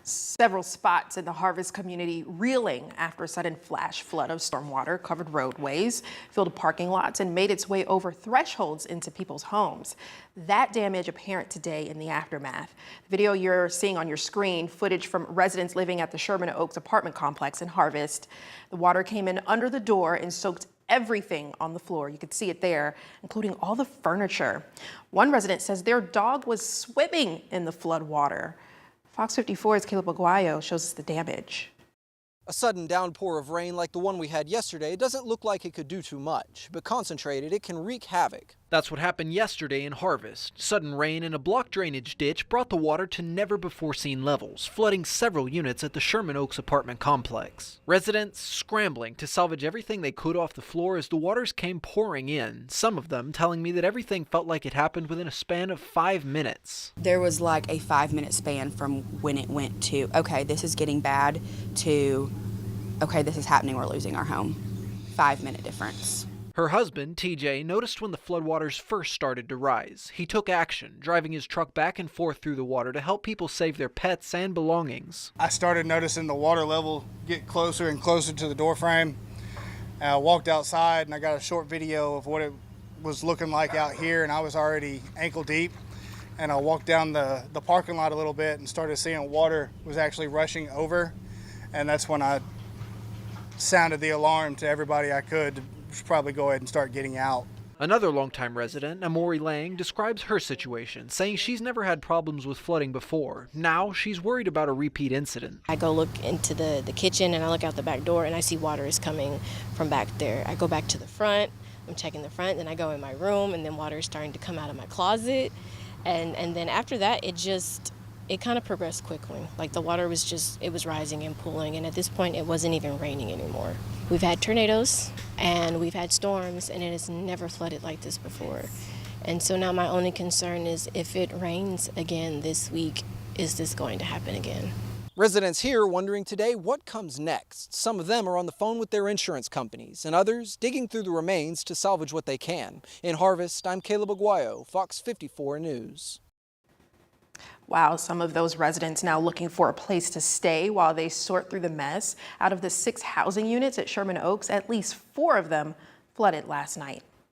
Several spots in the Harvest community reeling after a sudden flash flood of stormwater covered roadways, filled parking lots, and made its way over thresholds into people's homes. That damage apparent today in the aftermath. The video you're seeing on your screen, footage from residents living at the Sherman Oaks apartment complex in Harvest. The water came in under the door and soaked everything on the floor. You could see it there, including all the furniture. One resident says their dog was swimming in the flood water. Fox 54's Caleb Aguayo shows us the damage. A sudden downpour of rain like the one we had yesterday doesn't look like it could do too much, but concentrated, it can wreak havoc. That's what happened yesterday in Harvest. Sudden rain in a block drainage ditch brought the water to never-before-seen levels, flooding several units at the Sherman Oaks apartment complex. Residents scrambling to salvage everything they could off the floor as the waters came pouring in, some of them telling me that everything felt like it happened within a span of 5 minutes. There was like a 5-minute span from when it went to, okay, this is getting bad, to, okay, this is happening, we're losing our home. 5-minute difference. Her husband, TJ, noticed when the floodwaters first started to rise. He took action, driving his truck back and forth through the water to help people save their pets and belongings. I started noticing the water level get closer and closer to the door frame. I walked outside and I got a short video of what it was looking like out here, and I was already ankle deep. And I walked down the parking lot a little bit and started seeing water was actually rushing over. And that's when I sounded the alarm to everybody I could to probably go ahead and start getting out. Another longtime resident, Amori Lang, describes her situation, saying she's never had problems with flooding before. Now she's worried about a repeat incident. I go look into the kitchen and I look out the back door and I see water is coming from back there. I go back to the front, I'm checking the front, then I go in my room and then water is starting to come out of my closet. And then after that, it kind of progressed quickly. Like the water was it was rising and pooling, and at this point it wasn't even raining anymore. We've had tornadoes and we've had storms, and it has never flooded like this before. And so now my only concern is, if it rains again this week, is this going to happen again? Residents here wondering today what comes next. Some of them are on the phone with their insurance companies, and others digging through the remains to salvage what they can. In Harvest, I'm Caleb Aguayo, Fox 54 News. Wow, some of those residents now looking for a place to stay while they sort through the mess. Out of the 6 housing units at Sherman Oaks, at least 4 of them flooded last night.